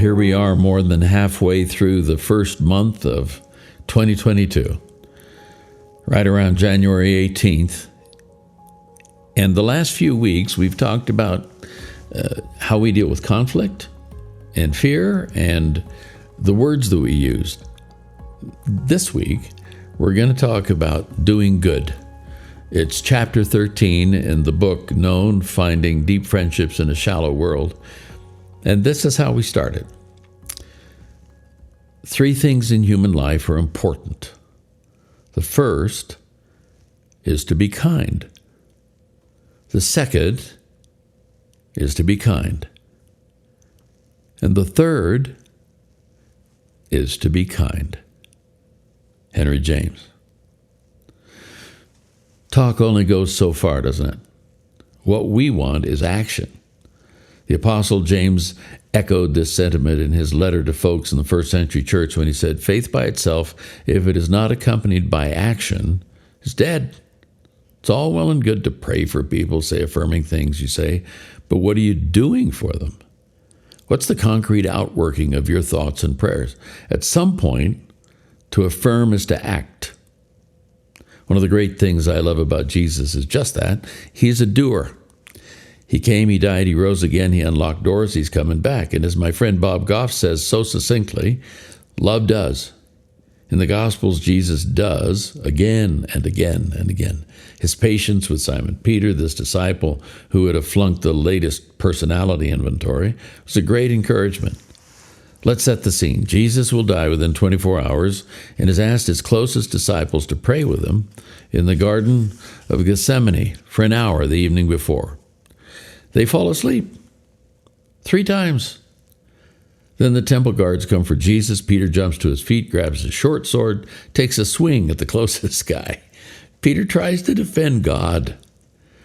here we are more than halfway through the first month of 2022, right around January 18th. And the last few weeks, we've talked about how we deal with conflict and fear and the words that we use. This week, we're going to talk about doing good. It's chapter 13 in the book known, Finding Deep Friendships in a Shallow World. And this is how we started. 3 things in human life are important. The first is to be kind. The second is to be kind. And the third is to be kind. Henry James. Talk only goes so far, doesn't it? What we want is action. The Apostle James echoed this sentiment in his letter to folks in the first century church when he said, faith by itself, if it is not accompanied by action, is dead. It's all well and good to pray for people, say affirming things you say, but what are you doing for them? What's the concrete outworking of your thoughts and prayers? At some point, to affirm is to act. One of the great things I love about Jesus is just that. He's a doer. He came, he died, he rose again, he unlocked doors, he's coming back. And as my friend Bob Goff says so succinctly, love does. In the Gospels, Jesus does again and again and again. His patience with Simon Peter, this disciple who would have flunked the latest personality inventory, was a great encouragement. Let's set the scene. Jesus will die within 24 hours and has asked his closest disciples to pray with him in the Garden of Gethsemane for an hour the evening before. They fall asleep 3 times. Then the temple guards come for Jesus. Peter jumps to his feet, grabs his short sword, takes a swing at the closest guy. Peter tries to defend God.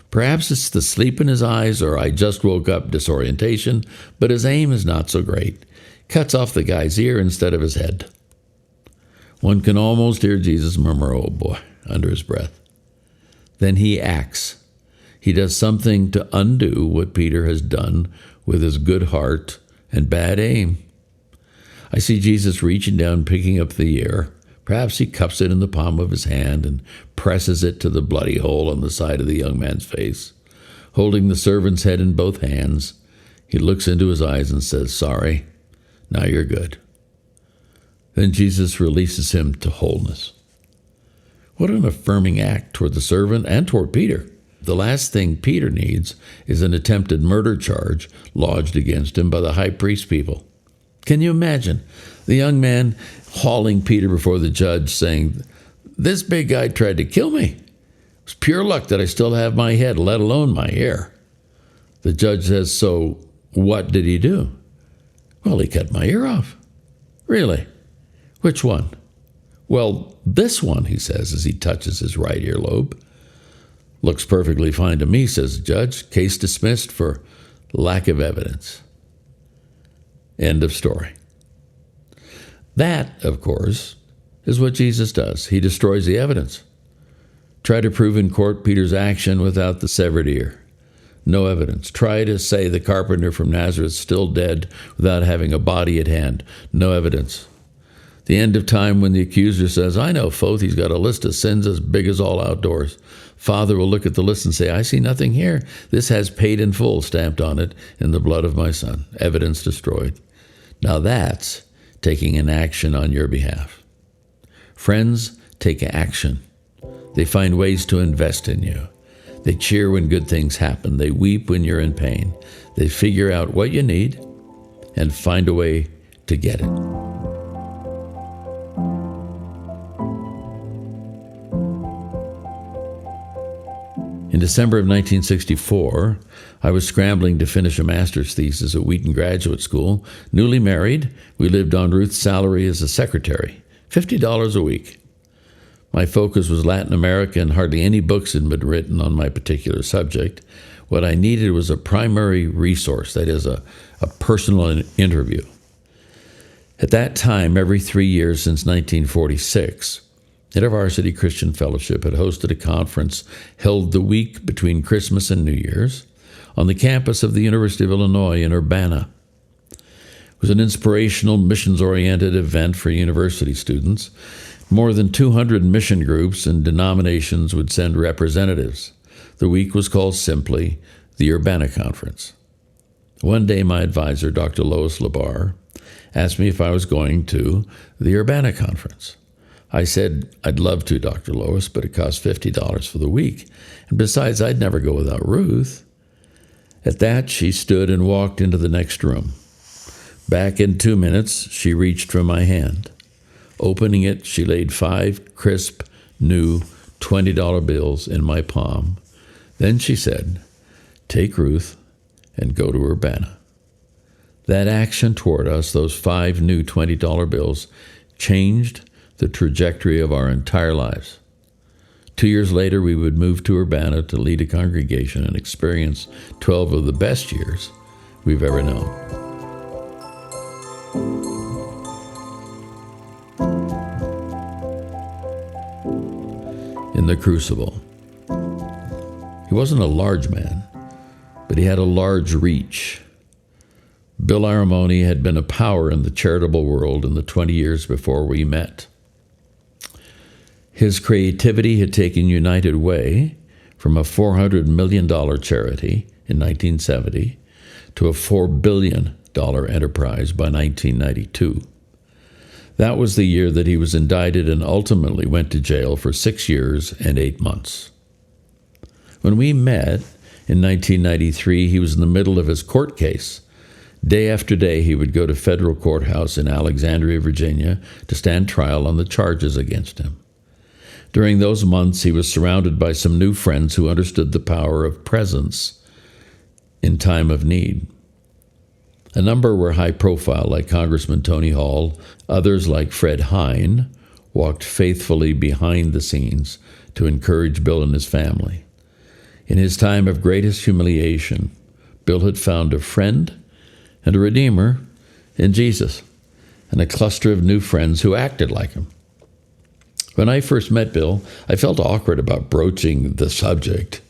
Perhaps it's the sleep in his eyes or I just woke up disorientation, but his aim is not so great. Cuts off the guy's ear instead of his head. One can almost hear Jesus murmur, oh boy, under his breath. Then he acts. He does something to undo what Peter has done with his good heart and bad aim. I see Jesus reaching down, picking up the ear. Perhaps he cups it in the palm of his hand and presses it to the bloody hole on the side of the young man's face. Holding the servant's head in both hands, he looks into his eyes and says, sorry, now you're good. Then Jesus releases him to wholeness. What an affirming act toward the servant and toward Peter. The last thing Peter needs is an attempted murder charge lodged against him by the high priest people. Can you imagine the young man hauling Peter before the judge saying, this big guy tried to kill me. It was pure luck that I still have my head, let alone my ear. The judge says, so what did he do? Well, he cut my ear off. Really? Which one? Well, this one, he says as he touches his right earlobe. Looks perfectly fine to me, says the judge. Case dismissed for lack of evidence. End of story. That, of course, is what Jesus does. He destroys the evidence. Try to prove in court Peter's action without the severed ear. No evidence. Try to say the carpenter from Nazareth is still dead without having a body at hand. No evidence. The end of time when the accuser says, I know, Foth, he's got a list of sins as big as all outdoors. Father will look at the list and say, I see nothing here. This has paid in full stamped on it in the blood of my son. Evidence destroyed. Now that's taking an action on your behalf. Friends take action. They find ways to invest in you. They cheer when good things happen. They weep when you're in pain. They figure out what you need and find a way to get it. In December of 1964, I was scrambling to finish a master's thesis at Wheaton Graduate School. Newly married, we lived on Ruth's salary as a secretary, $50 a week. My focus was Latin America, and hardly any books had been written on my particular subject. What I needed was a primary resource, that is, a personal interview. At that time, every 3 years since 1946, InterVarsity Christian Fellowship had hosted a conference held the week between Christmas and New Year's on the campus of the University of Illinois in Urbana. It was an inspirational, missions-oriented event for university students. More than 200 mission groups and denominations would send representatives. The week was called simply the Urbana Conference. One day, my advisor, Dr. Lois Labar, asked me if I was going to the Urbana Conference. I said, I'd love to, Dr. Lois, but it costs $50 for the week. And besides, I'd never go without Ruth. At that, she stood and walked into the next room. Back in 2 minutes, she reached for my hand. Opening it, she laid 5 crisp, new $20 bills in my palm. Then she said, take Ruth and go to Urbana. That action toward us, those 5 new $20 bills, changed the trajectory of our entire lives. 2 years later, we would move to Urbana to lead a congregation and experience 12 of the best years we've ever known. In the crucible. He wasn't a large man, but he had a large reach. Bill Aramoni had been a power in the charitable world in the 20 years before we met. His creativity had taken United Way from a $400 million charity in 1970 to a $4 billion enterprise by 1992. That was the year that he was indicted and ultimately went to jail for 6 years and 8 months. When we met in 1993, he was in the middle of his court case. Day after day, he would go to federal courthouse in Alexandria, Virginia, to stand trial on the charges against him. During those months, he was surrounded by some new friends who understood the power of presence in time of need. A number were high profile, like Congressman Tony Hall. Others, like Fred Hine, walked faithfully behind the scenes to encourage Bill and his family. In his time of greatest humiliation, Bill had found a friend and a redeemer in Jesus, and a cluster of new friends who acted like him. When I first met Bill, I felt awkward about broaching the subject.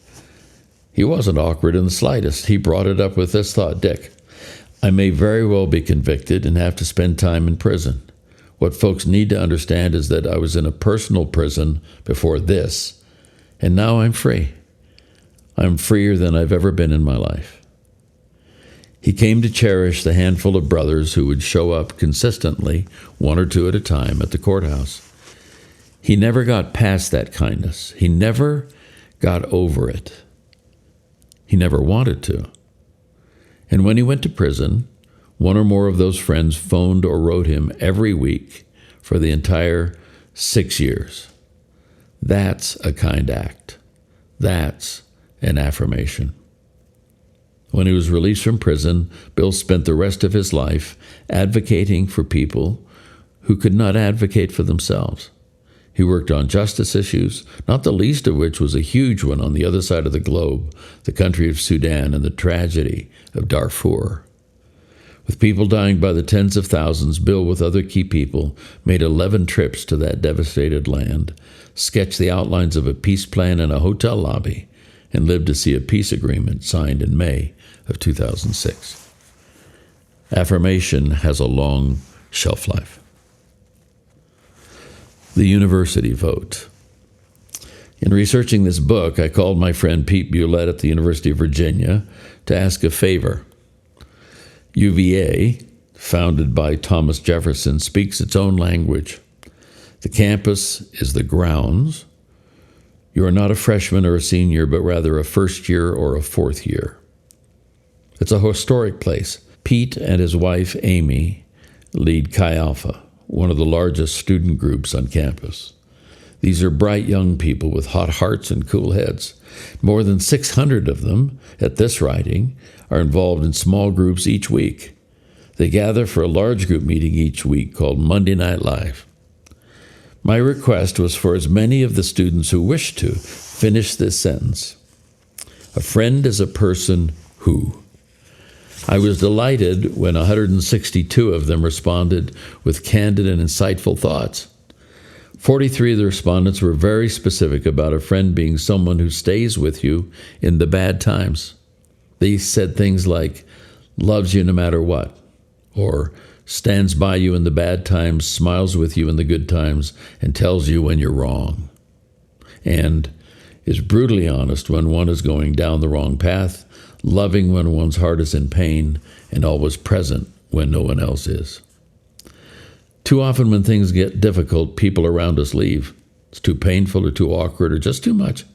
He wasn't awkward in the slightest. He brought it up with this thought, Dick, I may very well be convicted and have to spend time in prison. What folks need to understand is that I was in a personal prison before this, and now I'm free. I'm freer than I've ever been in my life. He came to cherish the handful of brothers who would show up consistently, 1 or 2 at a time, at the courthouse. He never got past that kindness. He never got over it. He never wanted to. And when he went to prison, 1 or more of those friends phoned or wrote him every week for the entire 6 years. That's a kind act. That's an affirmation. When he was released from prison, Bill spent the rest of his life advocating for people who could not advocate for themselves. He worked on justice issues, not the least of which was a huge one on the other side of the globe, the country of Sudan and the tragedy of Darfur. With people dying by the tens of thousands, Bill, with other key people, made 11 trips to that devastated land, sketched the outlines of a peace plan in a hotel lobby, and lived to see a peace agreement signed in May of 2006. Affirmation has a long shelf life. The university vote. In researching this book, I called my friend Pete Bulett at the University of Virginia to ask a favor. UVA, founded by Thomas Jefferson, speaks its own language. The campus is the grounds. You are not a freshman or a senior, but rather a first year or a fourth year. It's a historic place. Pete and his wife, Amy, lead Chi Alpha, one of the largest student groups on campus. These are bright young people with hot hearts and cool heads. More than 600 of them, at this writing, are involved in small groups each week. They gather for a large group meeting each week called Monday Night Live. My request was for as many of the students who wish to finish this sentence. A friend is a person who. I was delighted when 162 of them responded with candid and insightful thoughts. 43 of the respondents were very specific about a friend being someone who stays with you in the bad times. They said things like, loves you no matter what, or stands by you in the bad times, smiles with you in the good times, and tells you when you're wrong, and is brutally honest when one is going down the wrong path, loving when one's heart is in pain, and always present when no one else is. Too often when things get difficult, people around us leave. It's too painful or too awkward or just too much.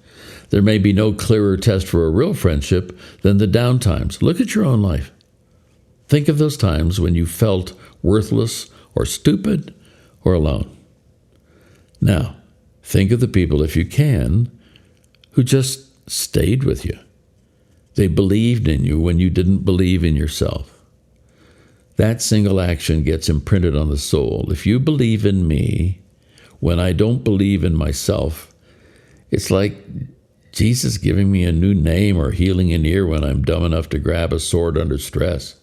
There may be no clearer test for a real friendship than the down times. Look at your own life. Think of those times when you felt worthless or stupid or alone. Now, think of the people, if you can, who just stayed with you. They believed in you when you didn't believe in yourself. That single action gets imprinted on the soul. If you believe in me when I don't believe in myself, it's like Jesus giving me a new name or healing an ear when I'm dumb enough to grab a sword under stress.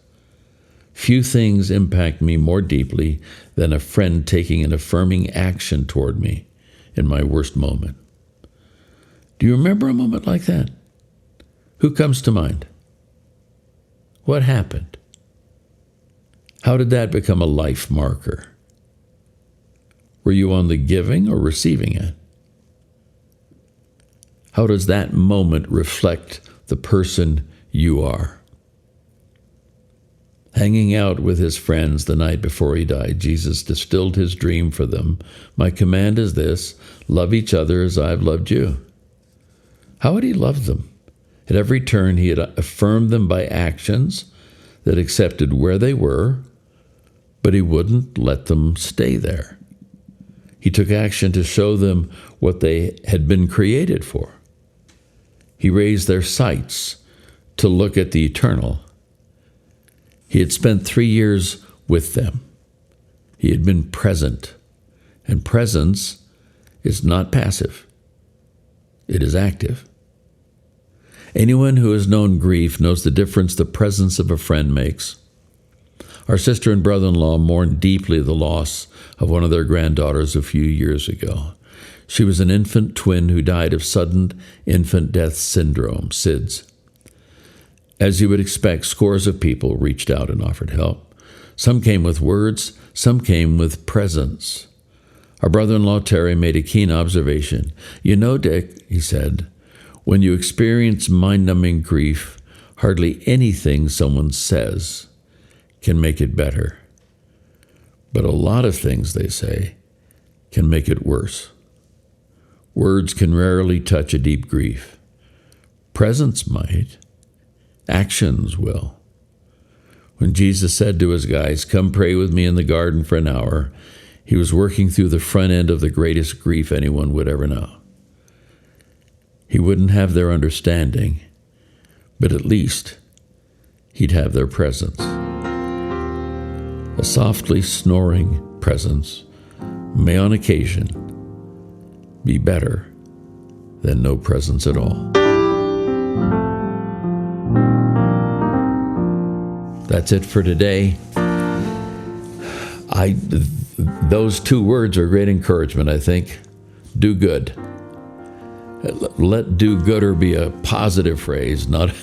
Few things impact me more deeply than a friend taking an affirming action toward me in my worst moment. Do you remember a moment like that? Who comes to mind? What happened? How did that become a life marker? Were you on the giving or receiving end? How does that moment reflect the person you are? Hanging out with his friends the night before he died, Jesus distilled his dream for them. My command is this: love each other as I've loved you. How had he loved them? At every turn, he had affirmed them by actions that accepted where they were, but he wouldn't let them stay there. He took action to show them what they had been created for. He raised their sights to look at the eternal. He had spent 3 years with them. He had been present, and presence is not passive. It is active. Anyone who has known grief knows the difference the presence of a friend makes. Our sister and brother-in-law mourned deeply the loss of one of their granddaughters a few years ago. She was an infant twin who died of sudden infant death syndrome, SIDS. As you would expect, scores of people reached out and offered help. Some came with words, some came with presence. Our brother-in-law Terry made a keen observation. You know, Dick, he said, when you experience mind-numbing grief, hardly anything someone says can make it better. But a lot of things they say can make it worse. Words can rarely touch a deep grief. Presence might. Actions will. When Jesus said to his guys, "Come pray with me in the garden for an hour," he was working through the front end of the greatest grief anyone would ever know. He wouldn't have their understanding, but at least he'd have their presence. A softly snoring presence may on occasion be better than no presence at all. That's it for today. Those 2 words are great encouragement, I think. Do good. Let do gooder be a positive phrase, not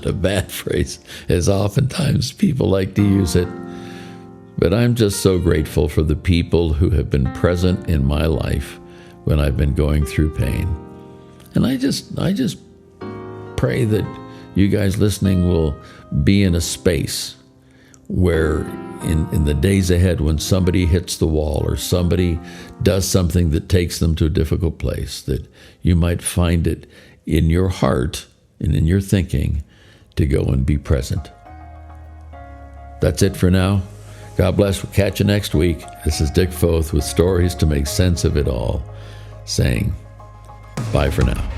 a bad phrase, as oftentimes people like to use it. But I'm just so grateful for the people who have been present in my life when I've been going through pain. And I just pray that you guys listening will be in a space where in the days ahead when somebody hits the wall or somebody does something that takes them to a difficult place, that you might find it in your heart and in your thinking to go and be present. That's it for now. God bless. We'll catch you next week. This is Dick Foth with stories to make sense of it all, saying bye for now.